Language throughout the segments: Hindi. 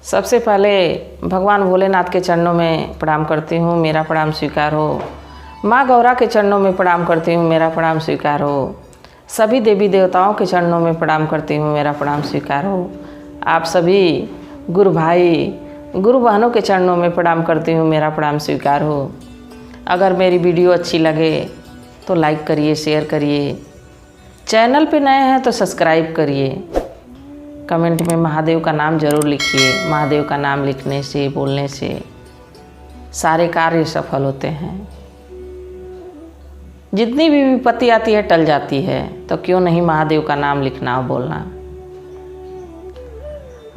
सबसे पहले भगवान भोलेनाथ के चरणों में प्रणाम करती हूँ, मेरा प्रणाम स्वीकार हो। माँ गौरा के चरणों में प्रणाम करती हूँ, मेरा प्रणाम स्वीकार हो। सभी देवी देवताओं के चरणों में प्रणाम करती हूँ, मेरा प्रणाम स्वीकार हो। आप सभी गुरु भाई गुरु बहनों के चरणों में प्रणाम करती हूँ, मेरा प्रणाम स्वीकार हो। अगर मेरी वीडियो अच्छी लगे तो लाइक करिए, शेयर करिए। चैनल पे नए हैं तो सब्सक्राइब करिए। कमेंट में महादेव का नाम ज़रूर लिखिए। महादेव का नाम लिखने से, बोलने से सारे कार्य सफल होते हैं। जितनी भी विपत्ति आती है टल जाती है, तो क्यों नहीं महादेव का नाम लिखना और बोलना।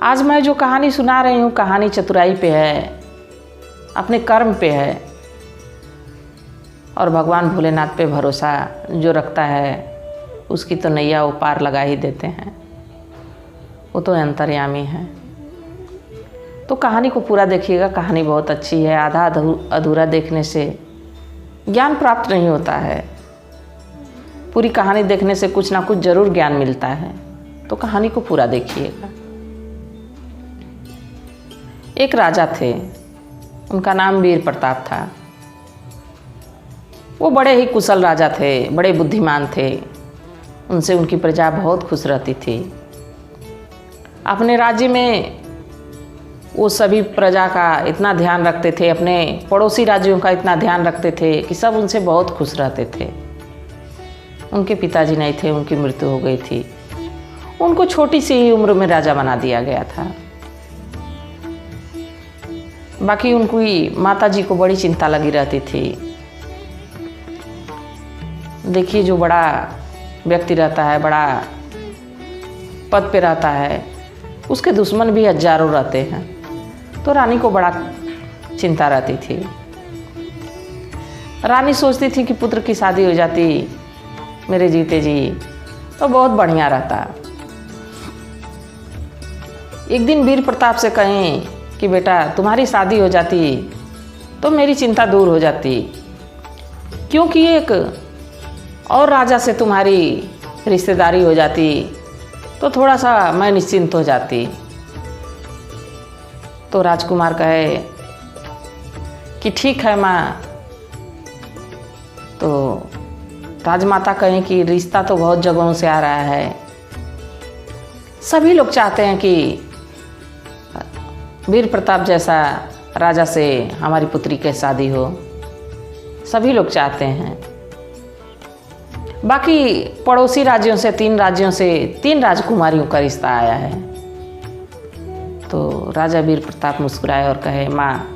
आज मैं जो कहानी सुना रही हूँ, कहानी चतुराई पे है, अपने कर्म पे है और भगवान भोलेनाथ पे भरोसा जो रखता है उसकी तो नैया वो पार लगा ही देते हैं। वो तो अंतर्यामी है। तो कहानी को पूरा देखिएगा, कहानी बहुत अच्छी है। आधा अधूरा देखने से ज्ञान प्राप्त नहीं होता है। पूरी कहानी देखने से कुछ ना कुछ जरूर ज्ञान मिलता है। तो कहानी को पूरा देखिएगा। एक राजा थे, उनका नाम वीर प्रताप था। वो बड़े ही कुशल राजा थे, बड़े बुद्धिमान थे। उनसे उनकी प्रजा बहुत खुश रहती थी। अपने राज्य में वो सभी प्रजा का इतना ध्यान रखते थे, अपने पड़ोसी राज्यों का इतना ध्यान रखते थे कि सब उनसे बहुत खुश रहते थे। उनके पिताजी नहीं थे, उनकी मृत्यु हो गई थी। उनको छोटी सी ही उम्र में राजा बना दिया गया था। बाकी उनकी माताजी को बड़ी चिंता लगी रहती थी। देखिए, जो बड़ा व्यक्ति रहता है, बड़ा पद पे रहता है, उसके दुश्मन भी हजारों रहते हैं। तो रानी को बड़ा चिंता रहती थी। रानी सोचती थी कि पुत्र की शादी हो जाती मेरे जीते जी तो बहुत बढ़िया रहता। एक दिन वीर प्रताप से कहें कि बेटा तुम्हारी शादी हो जाती तो मेरी चिंता दूर हो जाती, क्योंकि एक और राजा से तुम्हारी रिश्तेदारी हो जाती तो थोड़ा सा मैं निश्चिंत हो जाती। तो राजकुमार कहे कि ठीक है माँ। तो राजमाता कहें कि रिश्ता तो बहुत जगहों से आ रहा है। सभी लोग चाहते हैं कि वीर प्रताप जैसा राजा से हमारी पुत्री की शादी हो। सभी लोग चाहते हैं। बाकी पड़ोसी राज्यों से, 3 राज्यों से 3 राजकुमारियों का रिश्ता आया है। तो राजा वीर प्रताप मुस्कुराए और कहे माँ,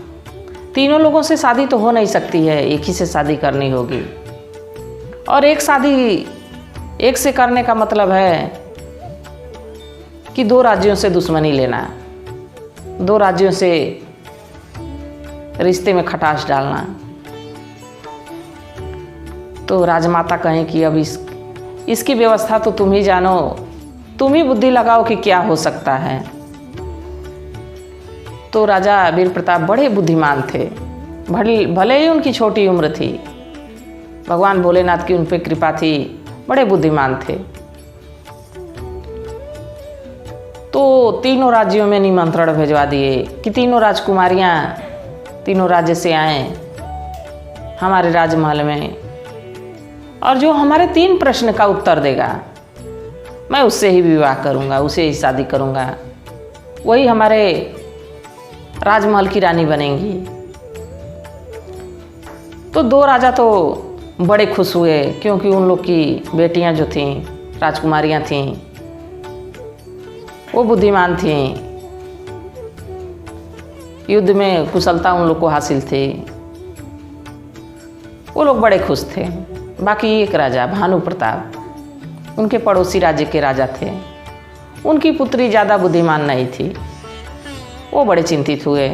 तीनों लोगों से शादी तो हो नहीं सकती है, एक ही से शादी करनी होगी। और एक शादी एक से करने का मतलब है कि 2 राज्यों से दुश्मनी लेना, 2 राज्यों से रिश्ते में खटास डालना। तो राजमाता कहें कि अब इसकी व्यवस्था तो तुम ही जानो, तुम ही बुद्धि लगाओ कि क्या हो सकता है। तो राजा वीर प्रताप बड़े बुद्धिमान थे। भले ही उनकी छोटी उम्र थी, भगवान भोलेनाथ की उन पर कृपा थी, बड़े बुद्धिमान थे। तो तीनों राज्यों में निमंत्रण भेजवा दिए कि तीनों राजकुमारियां तीनों राज्य से आएं हमारे राजमहल में, और जो हमारे 3 प्रश्न का उत्तर देगा मैं उससे ही विवाह करूंगा, उसे ही शादी करूंगा, वही हमारे राजमहल की रानी बनेंगी। तो 2 राजा तो बड़े खुश हुए, क्योंकि उन लोग की बेटियां जो थीं, राजकुमारियां थीं, वो बुद्धिमान थीं, युद्ध में कुशलता उन लोग को हासिल थी। वो लोग बड़े खुश थे। बाकी एक राजा भानु प्रताप, उनके पड़ोसी राज्य के राजा थे। उनकी पुत्री ज़्यादा बुद्धिमान नहीं थी। वो बड़े चिंतित हुए,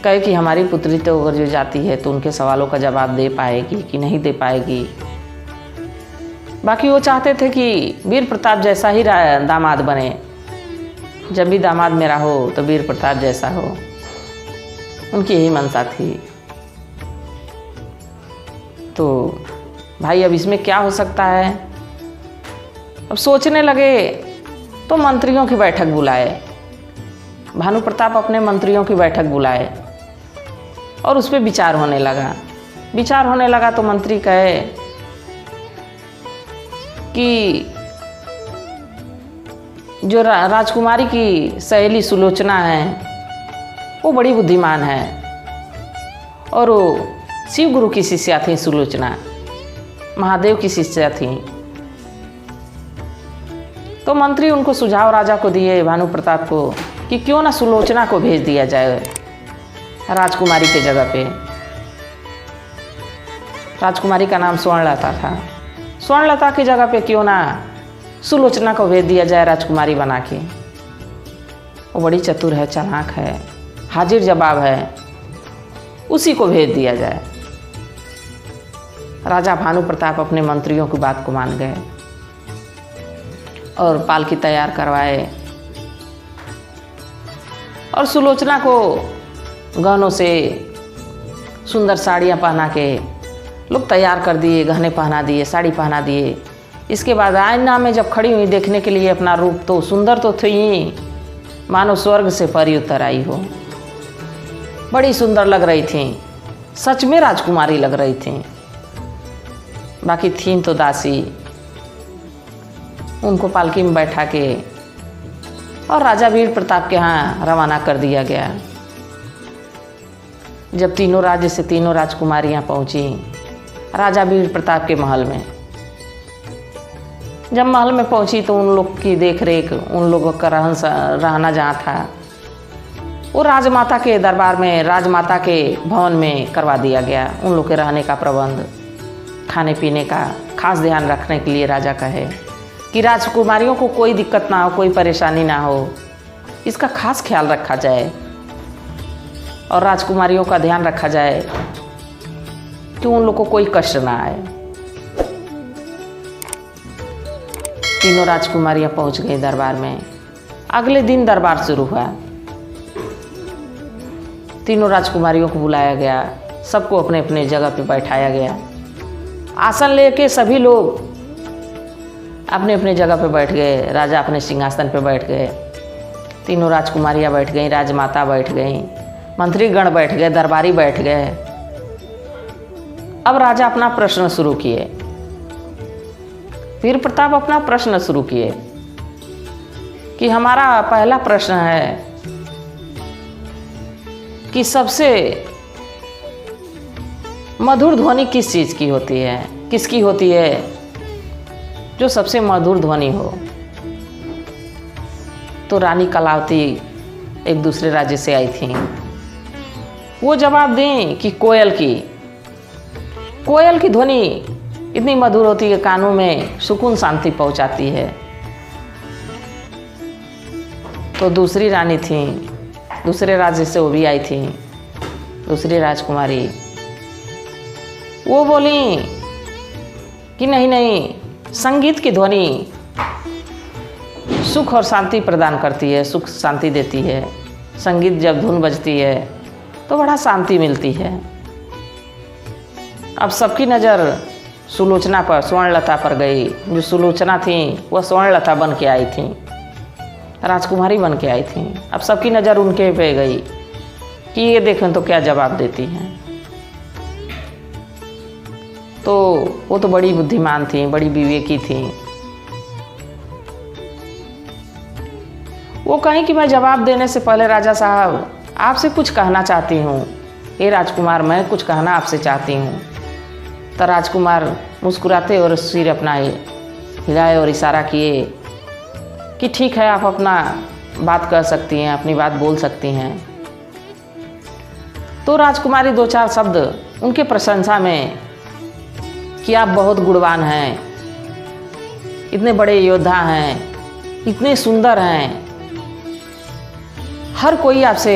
कहे कि हमारी पुत्री तो अगर जो जाती है तो उनके सवालों का जवाब दे पाएगी कि नहीं दे पाएगी। बाकी वो चाहते थे कि वीर प्रताप जैसा ही दामाद बने। जब भी दामाद मेरा हो तो वीर प्रताप जैसा हो, उनकी यही मनसा थी। तो भाई अब इसमें क्या हो सकता है। अब सोचने लगे तो मंत्रियों की बैठक बुलाए भानु प्रताप अपने मंत्रियों की बैठक बुलाए और उस पर विचार होने लगा। तो मंत्री कहे कि जो राजकुमारी की सहेली सुलोचना है वो बड़ी बुद्धिमान है और वो शिव गुरु की शिष्या थी। सुलोचना महादेव की शिष्या थी। तो मंत्री उनको सुझाव राजा को दिए, भानु प्रताप को, कि क्यों ना सुलोचना को भेज दिया जाए राजकुमारी के जगह पे। राजकुमारी का नाम स्वर्णलता था। स्वर्णलता की जगह पे क्यों ना सुलोचना को भेज दिया जाए राजकुमारी बना के। वो बड़ी चतुर है, चालाक है, हाजिर जवाब है, उसी को भेज दिया जाए। राजा भानु प्रताप अपने मंत्रियों की बात को मान गए और पालकी तैयार करवाए और सुलोचना को गहनों से सुंदर साड़ियाँ पहना के लोग तैयार कर दिए, गहने पहना दिए, साड़ी पहना दिए। इसके बाद आईना में जब खड़ी हुई देखने के लिए अपना रूप, तो सुंदर तो थी ही, मानो स्वर्ग से परी उतर आई हो। बड़ी सुंदर लग रही थी, सच में राजकुमारी लग रही थी। बाकी थीं तो दासी। उनको पालकी में बैठा के और राजा वीर प्रताप के यहाँ रवाना कर दिया गया। जब तीनों राज्य से तीनों राजकुमारियाँ पहुँची राजा वीर प्रताप के महल में, जब महल में पहुँची तो उन लोग की देख रेख, उन लोगों का रहना जहाँ था वो राजमाता के दरबार में, राजमाता के भवन में करवा दिया गया। उन लोग के रहने का प्रबंध, खाने पीने का खास ध्यान रखने के लिए राजा कहे कि राजकुमारियों को कोई दिक्कत ना हो, कोई परेशानी ना हो, इसका खास ख्याल रखा जाए और राजकुमारियों का ध्यान रखा जाए कि उन लोग को कोई कष्ट ना आए। तीनों राजकुमारियां पहुंच गई दरबार में। अगले दिन दरबार शुरू हुआ। तीनों राजकुमारियों को बुलाया गया, सबको अपने अपने जगह पे बैठाया गया। आसन लेके सभी लोग अपने अपने जगह पे बैठ गए। राजा अपने सिंहासन पे बैठ गए, तीनों राजकुमारियां बैठ गईं, राजमाता बैठ गईं, मंत्रीगण बैठ गए, दरबारी बैठ गए। अब राजा अपना प्रश्न शुरू किए। वीर प्रताप अपना प्रश्न शुरू किए कि हमारा पहला प्रश्न है कि सबसे मधुर ध्वनि किस चीज़ की होती है, किसकी होती है जो सबसे मधुर ध्वनि हो। तो रानी कलावती एक दूसरे राज्य से आई थी। वो जवाब दें कि कोयल की ध्वनि इतनी मधुर होती है, कानों में सुकून शांति पहुंचाती है। तो दूसरी रानी थी, दूसरे राज्य से वो भी आई थी, दूसरी राजकुमारी, वो बोली कि नहीं, संगीत की ध्वनि सुख और शांति प्रदान करती है, सुख शांति देती है। संगीत जब धुन बजती है तो बड़ा शांति मिलती है। अब सबकी नज़र सुलोचना पर, स्वर्णलता पर गई। जो सुलोचना थी वह स्वर्णलता बन के आई थी, राजकुमारी बन के आई थी। अब सबकी नज़र उनके पे गई कि ये देखें तो क्या जवाब देती हैं। तो वो तो बड़ी बुद्धिमान थी, बड़ी विवेकी थी। वो कहीं कि मैं जवाब देने से पहले राजा साहब आपसे कुछ कहना चाहती हूँ। हे राजकुमार, मैं कुछ कहना आपसे चाहती हूँ। तो राजकुमार मुस्कुराते और सिर अपना हिलाए और इशारा किए कि ठीक है, आप अपना बात कर सकती हैं, अपनी बात बोल सकती हैं। तो राजकुमारी दो चार शब्द उनके प्रशंसा में कि आप बहुत गुणवान हैं, इतने बड़े योद्धा हैं, इतने सुंदर हैं, हर कोई आपसे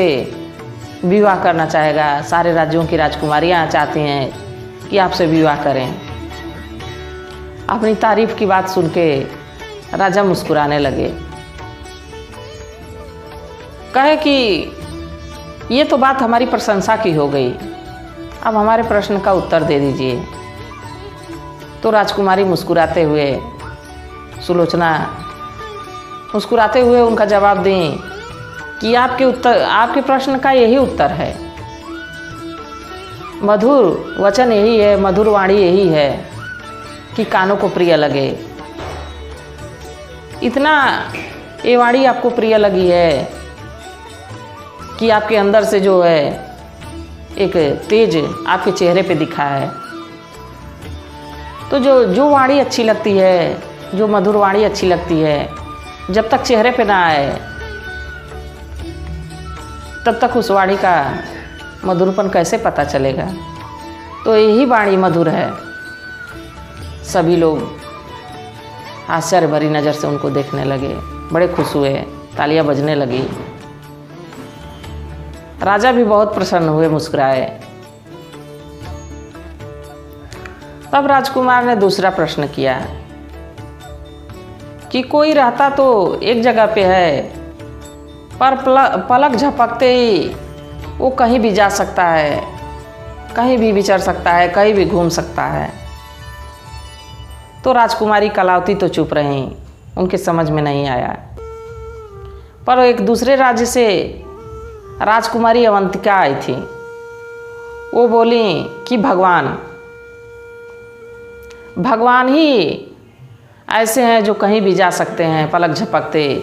विवाह करना चाहेगा। सारे राज्यों की राजकुमारियां चाहती हैं कि आपसे विवाह करें। अपनी तारीफ की बात सुन के राजा मुस्कुराने लगे। कहे कि ये तो बात हमारी प्रशंसा की हो गई, अब हमारे प्रश्न का उत्तर दे दीजिए। तो राजकुमारी मुस्कुराते हुए, सुलोचना मुस्कुराते हुए उनका जवाब दें कि आपके प्रश्न का यही उत्तर है। मधुर वचन यही है, मधुर वाणी यही है कि कानों को प्रिय लगे। इतना ये वाणी आपको प्रिय लगी है कि आपके अंदर से जो है एक तेज आपके चेहरे पे दिखा है। तो जो वाणी अच्छी लगती है, जो मधुर वाणी अच्छी लगती है, जब तक चेहरे पे ना आए तब तक उस वाणी का मधुरपन कैसे पता चलेगा। तो यही वाणी मधुर है। सभी लोग आश्चर्य भरी नज़र से उनको देखने लगे, बड़े खुश हुए, तालियां बजने लगी। राजा भी बहुत प्रसन्न हुए, मुस्कुराए। तब राजकुमार ने दूसरा प्रश्न किया कि कोई रहता तो एक जगह पे है, पर पलक झपकते ही वो कहीं भी जा सकता है, कहीं भी विचर सकता है, कहीं भी घूम सकता है। तो राजकुमारी कलावती तो चुप रहीं, उनके समझ में नहीं आया। पर एक दूसरे राज्य से राजकुमारी अवंतिका आई थी। वो बोली कि भगवान ही ऐसे हैं जो कहीं भी जा सकते हैं, पलक झपकते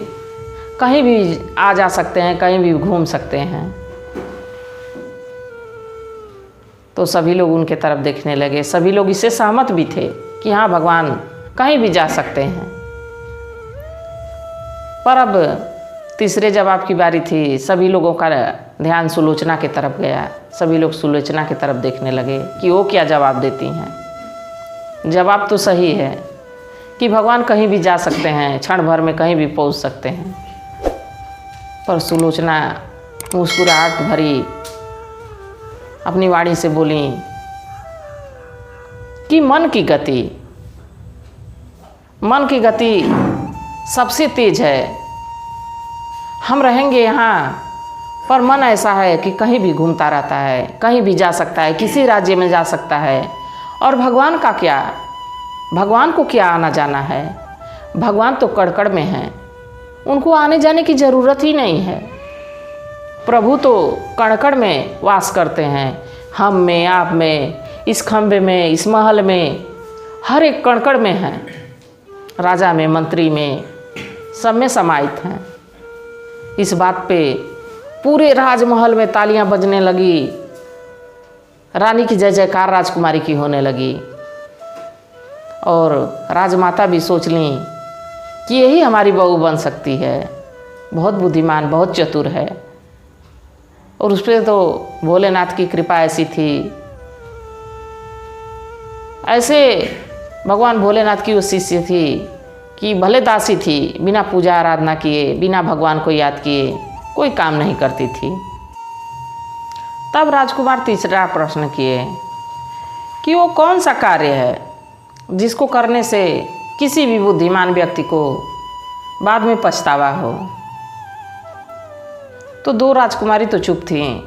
कहीं भी आ जा सकते हैं, कहीं भी घूम सकते हैं। तो सभी लोग उनके तरफ देखने लगे। सभी लोग इससे सहमत भी थे कि हाँ, भगवान कहीं भी जा सकते हैं। पर अब तीसरे जवाब की बारी थी। सभी लोगों का ध्यान सुलोचना की तरफ गया। सभी लोग सुलोचना की तरफ देखने लगे कि वो क्या जवाब देती हैं। जवाब तो सही है कि भगवान कहीं भी जा सकते हैं, क्षण भर में कहीं भी पहुंच सकते हैं। पर सुलोचना मुस्कुराहट भरी अपनी वाणी से बोली कि मन की गति सबसे तेज है। हम रहेंगे यहाँ, पर मन ऐसा है कि कहीं भी घूमता रहता है, कहीं भी जा सकता है, किसी राज्य में जा सकता है। और भगवान का क्या, भगवान को क्या आना जाना है। भगवान तो कड़कड़ में हैं, उनको आने जाने की ज़रूरत ही नहीं है। प्रभु तो कड़कड़ में वास करते हैं, हम में, आप में, इस खंबे में, इस महल में, हर एक कड़कड़ में हैं। राजा में, मंत्री में, सब में समाहित हैं। इस बात पे पूरे राजमहल में तालियां बजने लगी। रानी की जय जयकार राजकुमारी की होने लगी। और राजमाता भी सोच ली कि यही हमारी बहू बन सकती है, बहुत बुद्धिमान, बहुत चतुर है। और उस पर तो भोलेनाथ की कृपा ऐसी थी, ऐसे भगवान भोलेनाथ की वो शिष्य थी कि भले दासी थी, बिना पूजा आराधना किए, बिना भगवान को याद किए कोई काम नहीं करती थी। तब राजकुमार तीसरा प्रश्न किए कि वो कौन सा कार्य है जिसको करने से किसी भी बुद्धिमान व्यक्ति को बाद में पछतावा हो। तो दो राजकुमारी तो चुप थीं,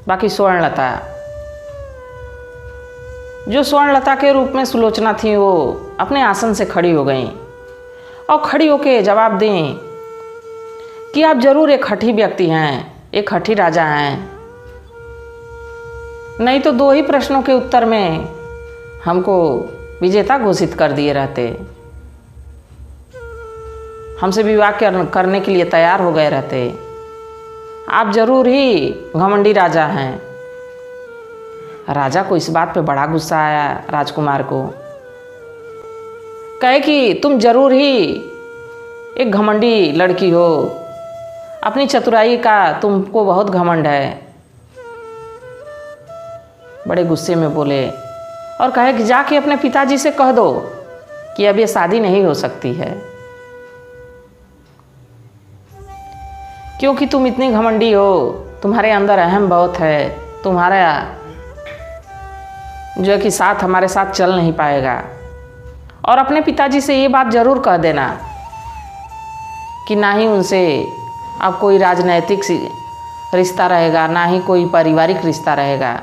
बाकी स्वर्णलता, जो स्वर्णलता के रूप में सुलोचना थी, वो अपने आसन से खड़ी हो गईं और खड़ी होके जवाब दें कि आप जरूर एक हठी व्यक्ति हैं, एक हठी राजा हैं, नहीं तो दो ही प्रश्नों के उत्तर में हमको विजेता घोषित कर दिए रहते, हमसे विवाह करने के लिए तैयार हो गए रहते। आप जरूर ही घमंडी राजा हैं। राजा को इस बात पे बड़ा गुस्सा आया। राजकुमार को कहे कि तुम जरूर ही एक घमंडी लड़की हो, अपनी चतुराई का तुमको बहुत घमंड है। बड़े गुस्से में बोले और कहे कि जाके अपने पिताजी से कह दो कि अब ये शादी नहीं हो सकती है, क्योंकि तुम इतनी घमंडी हो, तुम्हारे अंदर अहम बहुत है, तुम्हारा जो है कि साथ हमारे साथ चल नहीं पाएगा। और अपने पिताजी से ये बात ज़रूर कह देना कि ना ही उनसे अब कोई राजनैतिक रिश्ता रहेगा, ना ही कोई पारिवारिक रिश्ता रहेगा,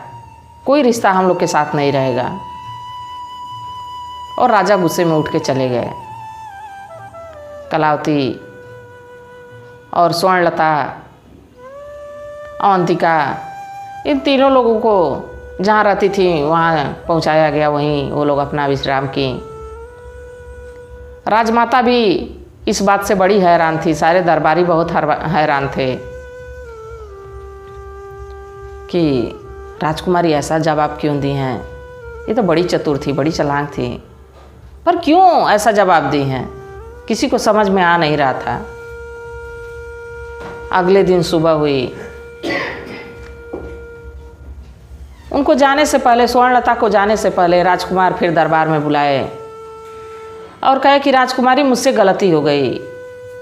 कोई रिश्ता हम लोग के साथ नहीं रहेगा। और राजा गुस्से में उठ के चले गए। कलावती और स्वर्णलता अवंतिका, इन तीनों लोगों को जहाँ रहती थी वहाँ पहुँचाया गया, वहीं वो लोग अपना विश्राम की। राजमाता भी इस बात से बड़ी हैरान थी, सारे दरबारी बहुत हैरान थे कि राजकुमारी ऐसा जवाब क्यों दी हैं। ये तो बड़ी चतुर थी, बड़ी चालाक थी, पर क्यों ऐसा जवाब दी हैं, किसी को समझ में आ नहीं रहा था। अगले दिन सुबह हुई, उनको जाने से पहले, स्वर्णलता को जाने से पहले राजकुमार फिर दरबार में बुलाए और कहे कि राजकुमारी मुझसे गलती हो गई,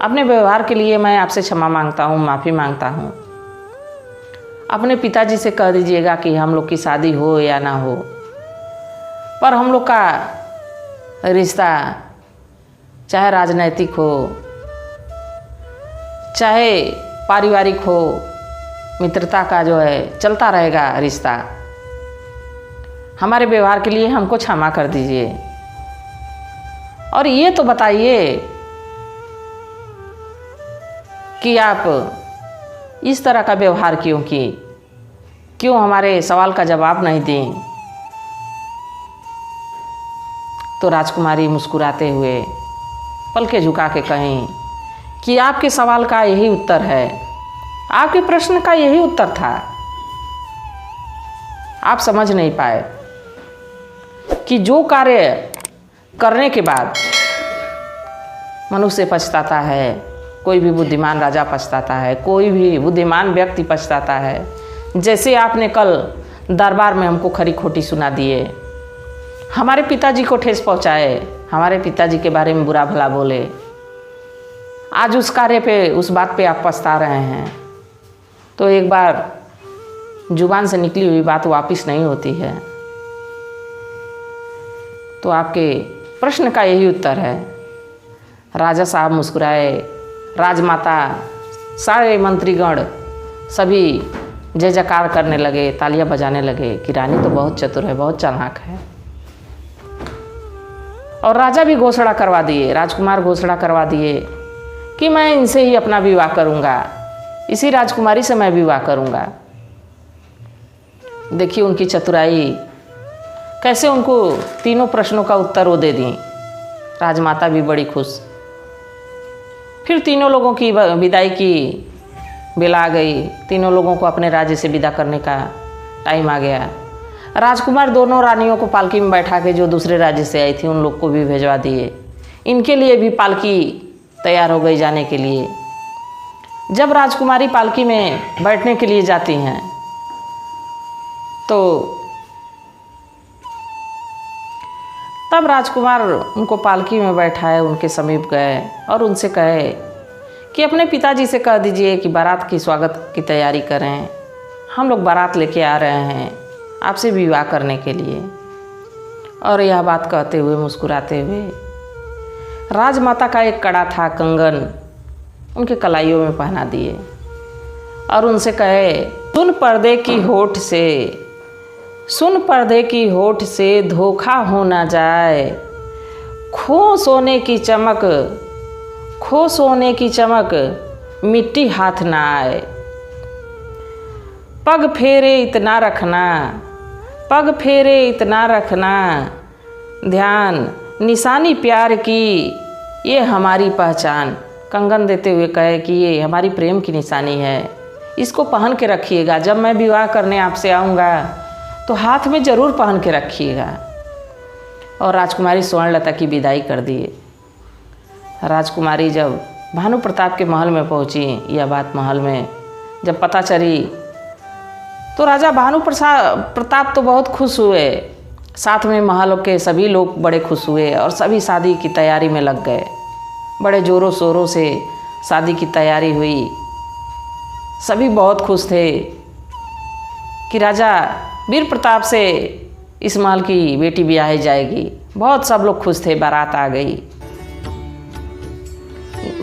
अपने व्यवहार के लिए मैं आपसे क्षमा मांगता हूँ, माफ़ी मांगता हूँ। अपने पिताजी से कह दीजिएगा कि हम लोग की शादी हो या ना हो, पर हम लोग का रिश्ता चाहे राजनैतिक हो चाहे पारिवारिक हो, मित्रता का जो है चलता रहेगा रिश्ता। हमारे व्यवहार के लिए हमको क्षमा कर दीजिए और ये तो बताइए कि आप इस तरह का व्यवहार क्यों की, क्यों हमारे सवाल का जवाब नहीं दी। तो राजकुमारी मुस्कुराते हुए पलके झुका के कहीं कि आपके सवाल का यही उत्तर है, आपके प्रश्न का यही उत्तर था, आप समझ नहीं पाए कि जो कार्य करने के बाद मनुष्य पछताता है, कोई भी बुद्धिमान राजा पछताता है, कोई भी बुद्धिमान व्यक्ति पछताता है। जैसे आपने कल दरबार में हमको खरी खोटी सुना दिए, हमारे पिताजी को ठेस पहुंचाए, हमारे पिताजी के बारे में बुरा भला बोले, आज उस कार्य पे, उस बात पे आप पछता रहे हैं। तो एक बार जुबान से निकली हुई बात वापस नहीं होती है। तो आपके प्रश्न का यही उत्तर है। राजा साहब मुस्कुराए, राजमाता, सारे मंत्रीगण सभी जय जयकार करने लगे, तालियां बजाने लगे कि रानी तो बहुत चतुर है, बहुत चालाक है। और राजा भी घोषणा करवा दिए, राजकुमार घोषणा करवा दिए कि मैं इनसे ही अपना विवाह करूंगा, इसी राजकुमारी से मैं विवाह करूंगा। देखिए उनकी चतुराई, कैसे उनको तीनों प्रश्नों का उत्तर वो दे दी। राजमाता भी बड़ी खुश। फिर तीनों लोगों की विदाई की बेला आ गई, तीनों लोगों को अपने राज्य से विदा करने का टाइम आ गया। राजकुमार दोनों रानियों को पालकी में बैठा के जो दूसरे राज्य से आई थी उन लोग को भी भेजवा दिए। इनके लिए भी पालकी तैयार हो गई जाने के लिए। जब राजकुमारी पालकी में बैठने के लिए जाती हैं तो तब राजकुमार उनको पालकी में बैठाए, उनके समीप गए और उनसे कहे कि अपने पिताजी से कह दीजिए कि बारात की स्वागत की तैयारी करें, हम लोग बारात लेके आ रहे हैं आपसे विवाह करने के लिए। और यह बात कहते हुए मुस्कुराते हुए राजमाता का एक कड़ा था, कंगन, उनके कलाइयों में पहना दिए और उनसे कहे, सुन पर्दे की होठ से, सुन पर्दे की होठ से धोखा हो ना जाए, खो सोने की चमक, खो सोने की चमक मिट्टी हाथ ना आए। पग फेरे इतना रखना, पग फेरे इतना रखना, ध्यान निशानी प्यार की ये हमारी पहचान। कंगन देते हुए कहे कि ये हमारी प्रेम की निशानी है, इसको पहन के रखिएगा, जब मैं विवाह करने आपसे आऊँगा तो हाथ में ज़रूर पहन के रखिएगा। और राजकुमारी स्वर्णलता की विदाई कर दिए। राजकुमारी जब भानु प्रताप के महल में पहुंची, यह बात महल में जब पता चली तो राजा भानु प्रताप तो बहुत खुश हुए, साथ में महल के सभी लोग बड़े खुश हुए और सभी शादी की तैयारी में लग गए। बड़े ज़ोरों शोरों से शादी की तैयारी हुई। सभी बहुत खुश थे कि राजा वीर प्रताप से इस महल की बेटी ब्याही जाएगी। बहुत सब लोग खुश थे। बारात आ गई।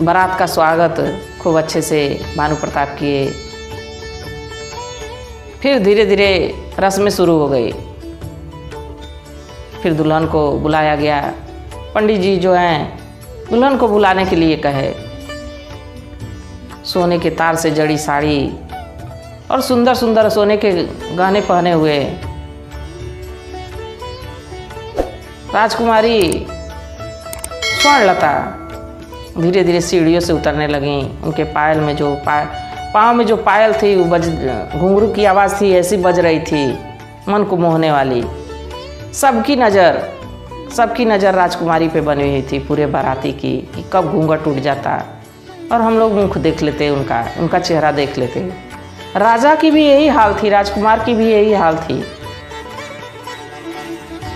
बारात का स्वागत खूब अच्छे से भानु प्रताप किए। फिर धीरे धीरे रस्में शुरू हो गई। फिर दुल्हन को बुलाया गया। पंडित जी जो हैं दुल्हन को बुलाने के लिए कहे। सोने के तार से जड़ी साड़ी और सुंदर सुंदर सोने के गहने पहने हुए राजकुमारी स्वर्णलता धीरे धीरे सीढ़ियों से उतरने लगीं। उनके पायल में जो पाँव में जो पायल थी वो घुंघरू की आवाज़ थी, ऐसी बज रही थी मन को मोहने वाली। सबकी नज़र राजकुमारी पे बनी हुई थी, पूरे बाराती की, कि कब घूंघट टूट जाता और हम लोग मुख देख लेते, उनका चेहरा देख लेते। राजा की भी यही हाल थी, राजकुमार की भी यही हाल थी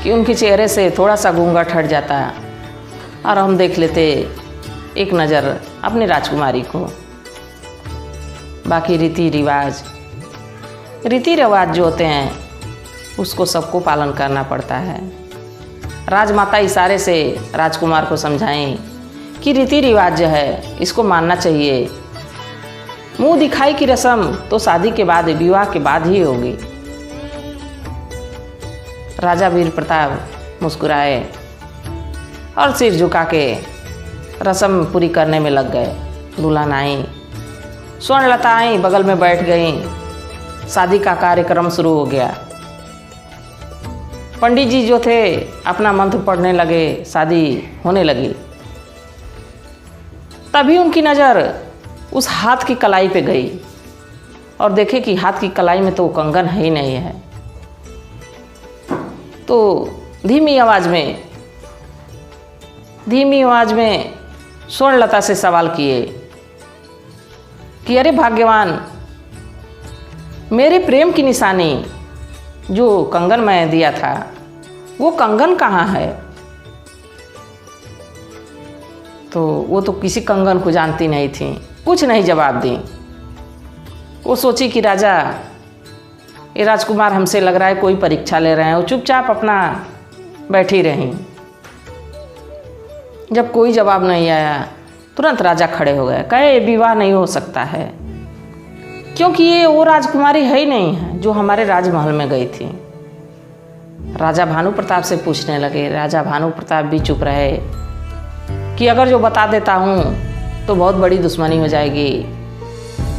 कि उनके चेहरे से थोड़ा सा घूंघट हट जाता और हम देख लेते एक नज़र अपनी राजकुमारी को। बाकी रीति रिवाज जो होते हैं उसको सबको पालन करना पड़ता है। राजमाता इशारे से राजकुमार को समझाएं कि रीति रिवाज जो है इसको मानना चाहिए। मुंह दिखाई की रस्म तो शादी के बाद, विवाह के बाद ही होगी। राजा वीर प्रताप मुस्कुराए और सिर झुका के रस्म पूरी करने में लग गए। दुल्हन आई, स्वर्णलता आई, बगल में बैठ गई। शादी का कार्यक्रम शुरू हो गया। पंडित जी जो थे अपना मंत्र पढ़ने लगे, शादी होने लगी। तभी उनकी नज़र उस हाथ की कलाई पे गई और देखे कि हाथ की कलाई में तो कंगन है ही नहीं है। तो धीमी आवाज़ में स्वर्णलता से सवाल किए कि अरे भाग्यवान, मेरे प्रेम की निशानी जो कंगन मैं दिया था वो कंगन कहाँ है? तो वो तो किसी कंगन को जानती नहीं थी, कुछ नहीं जवाब दी। वो सोची कि राजा, ये राजकुमार हमसे लग रहा है कोई परीक्षा ले रहे हैं। वो चुपचाप अपना बैठी रहीं। जब कोई जवाब नहीं आया तुरंत राजा खड़े हो गए, कहे विवाह नहीं हो सकता है, क्योंकि ये वो राजकुमारी है ही नहीं है जो हमारे राजमहल में गई थी। राजा भानु प्रताप से पूछने लगे। राजा भानु प्रताप भी चुप रहे कि अगर जो बता देता हूँ तो बहुत बड़ी दुश्मनी हो जाएगी,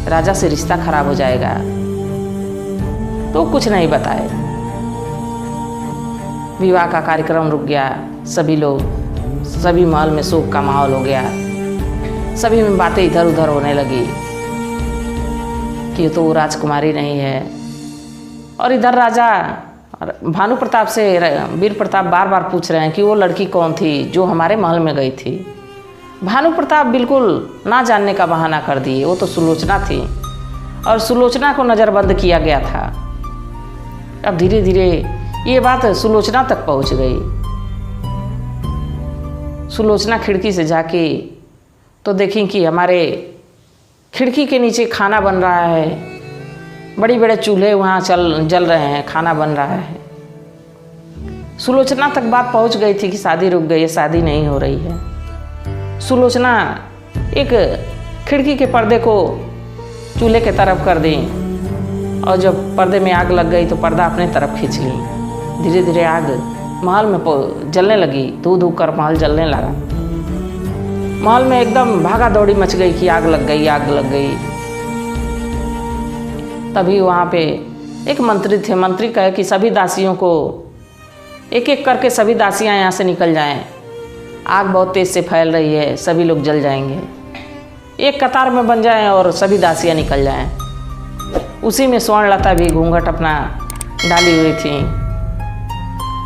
राजा से रिश्ता खराब हो जाएगा। तो कुछ नहीं बताए। विवाह का कार्यक्रम रुक गया। सभी महल में शोक का माहौल हो गया। सभी में बातें इधर उधर होने लगी कि ये तो वो राजकुमारी नहीं है। और इधर राजा भानु प्रताप से वीर प्रताप बार बार पूछ रहे हैं कि वो लड़की कौन थी जो हमारे महल में गई थी। भानु प्रताप बिल्कुल ना जानने का बहाना कर दिए, वो तो सुलोचना थी और सुलोचना को नज़रबंद किया गया था। अब धीरे धीरे ये बात सुलोचना तक पहुंच गई। सुलोचना खिड़की से जाके तो देखी कि हमारे खिड़की के नीचे खाना बन रहा है, बड़े बड़े चूल्हे वहाँ जल रहे हैं, खाना बन रहा है। सुलोचना तक बात पहुँच गई थी कि शादी रुक गई है, शादी नहीं हो रही है। सुलोचना एक खिड़की के पर्दे को चूल्हे के तरफ कर दी और जब पर्दे में आग लग गई तो पर्दा अपने तरफ खींच ली। धीरे धीरे आग महल में जलने लगी, धू धू कर महल जलने लगा। महल में एकदम भागा दौड़ी मच गई कि आग लग गई, आग लग गई। तभी वहाँ पे एक मंत्री थे। मंत्री कहे कि सभी दासियों को एक एक करके सभी दासियाँ यहाँ से निकल जाएं, आग बहुत तेज़ से फैल रही है, सभी लोग जल जाएंगे। एक कतार में बन जाएं और सभी दासियाँ निकल जाएं। उसी में स्वर्णलता भी घूंघट अपना डाली हुई थी,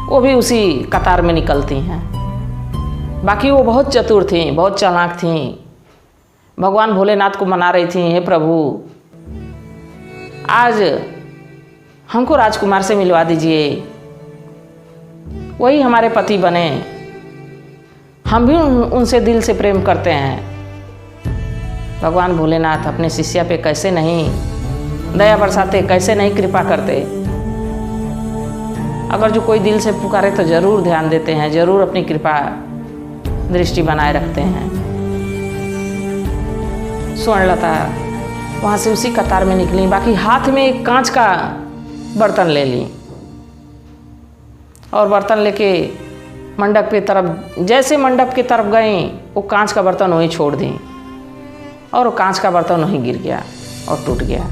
वो भी उसी कतार में निकलती हैं। बाकी वो बहुत चतुर थीं, बहुत चालाक थीं, भगवान भोलेनाथ को मना रही थीं, हे प्रभु आज हमको राजकुमार से मिलवा दीजिए, वही हमारे पति बने, हम भी उनसे दिल से प्रेम करते हैं। भगवान भोलेनाथ अपने शिष्या पे कैसे नहीं दया बरसाते, कैसे नहीं कृपा करते। अगर जो कोई दिल से पुकारे तो ज़रूर ध्यान देते हैं, ज़रूर अपनी कृपा दृष्टि बनाए रखते हैं। स्वर्णलता वहाँ से उसी कतार में निकली। बाकी हाथ में एक कांच का बर्तन ले ली और बर्तन लेके मंडप के तरफ, जैसे मंडप की तरफ गई वो कांच का बर्तन वहीं छोड़ दी और वो कांच का बर्तन वहीं गिर गया और टूट गया।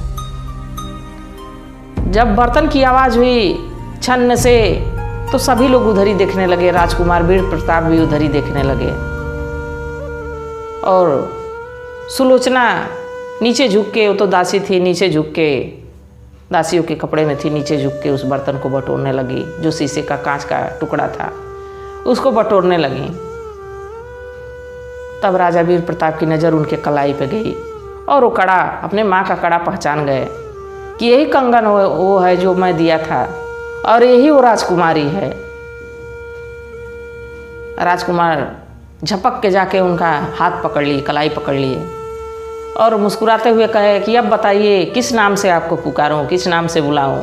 जब बर्तन की आवाज़ हुई छन्न से तो सभी लोग उधर ही देखने लगे। राजकुमार वीर प्रताप भी उधर ही देखने लगे। और सुलोचना नीचे झुक के, वो तो दासी थी, नीचे झुक के, दासियों के कपड़े में थी, नीचे झुक के उस बर्तन को बटोरने लगी जो शीशे का कांच का टुकड़ा था, उसको बटोरने लगी। तब राजा वीर प्रताप की नज़र उनके कलाई पे गई और वो कड़ा, अपने माँ का कड़ा पहचान गए कि यही कंगन वो है जो मैं दिया था और यही वो राजकुमारी है। राजकुमार झपक के जाके उनका हाथ पकड़ लिए, कलाई पकड़ लिए और मुस्कुराते हुए कहे कि अब बताइए किस नाम से आपको पुकारूं, किस नाम से बुलाऊं।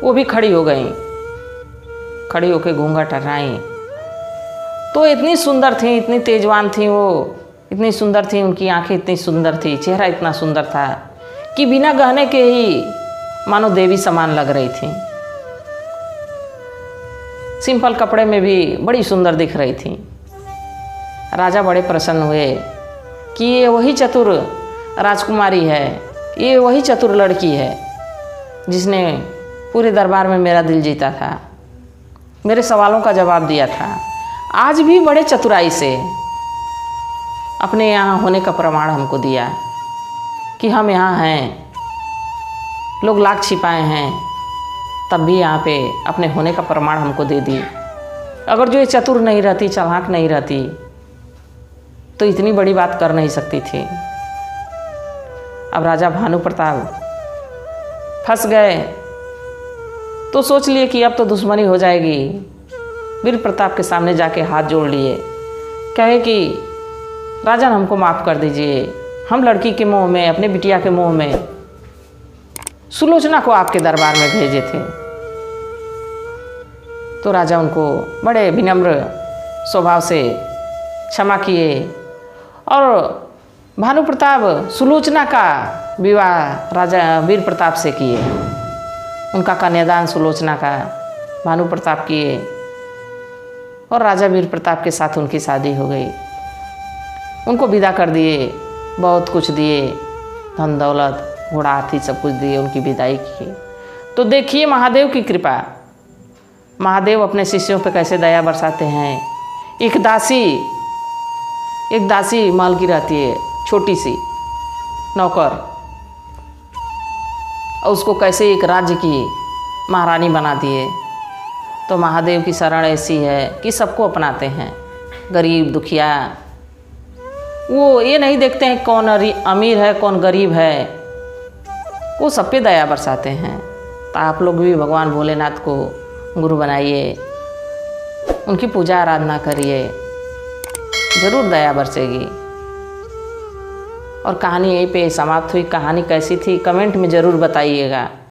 वो भी खड़ी हो गई, खड़ी होके घूंघट हटाई तो इतनी सुंदर थी, इतनी तेजवान थी वो, इतनी सुंदर थी, उनकी आंखें इतनी सुंदर थी, चेहरा इतना सुंदर था कि बिना गहने के ही मानो देवी समान लग रही थी। सिंपल कपड़े में भी बड़ी सुंदर दिख रही थी। राजा बड़े प्रसन्न हुए कि ये वही चतुर राजकुमारी है, ये वही चतुर लड़की है जिसने पूरे दरबार में मेरा दिल जीता था, मेरे सवालों का जवाब दिया था। आज भी बड़े चतुराई से अपने यहाँ होने का प्रमाण हमको दिया कि हम यहाँ हैं। लोग लाख छिपाए हैं तब भी यहाँ पे अपने होने का प्रमाण हमको दे दी। अगर जो ये चतुर नहीं रहती, चालाक नहीं रहती तो इतनी बड़ी बात कर नहीं सकती थी। अब राजा भानु प्रताप फंस गए तो सोच लिए कि अब तो दुश्मनी हो जाएगी। वीर प्रताप के सामने जाके हाथ जोड़ लिए, कहे कि राजन हमको माफ़ कर दीजिए, हम लड़की के मुंह में, अपने बिटिया के मुंह में सुलोचना को आपके दरबार में भेजे थे। तो राजा उनको बड़े विनम्र स्वभाव से क्षमा किए और भानु प्रताप सुलोचना का विवाह राजा वीर प्रताप से किए। उनका कन्यादान सुलोचना का भानु प्रताप किए और राजा वीर प्रताप के साथ उनकी शादी हो गई। उनको विदा कर दिए, बहुत कुछ दिए, धन दौलत, घोड़ा हाथी सब कुछ दिए, उनकी विदाई की। तो देखिए महादेव की कृपा, महादेव अपने शिष्यों पे कैसे दया बरसाते हैं। एक दासी महल की रहती है, छोटी सी नौकर, और उसको कैसे एक राज्य की महारानी बना दिए। तो महादेव की शरण ऐसी है कि सबको अपनाते हैं, गरीब दुखिया। वो ये नहीं देखते हैं कौन अमीर है कौन गरीब है, वो सब पे दया बरसाते हैं। तो आप लोग भी भगवान भोलेनाथ को गुरु बनाइए, उनकी पूजा आराधना करिए, ज़रूर दया बरसेगी। और कहानी यहीं पे समाप्त हुई। कहानी कैसी थी कमेंट में ज़रूर बताइएगा।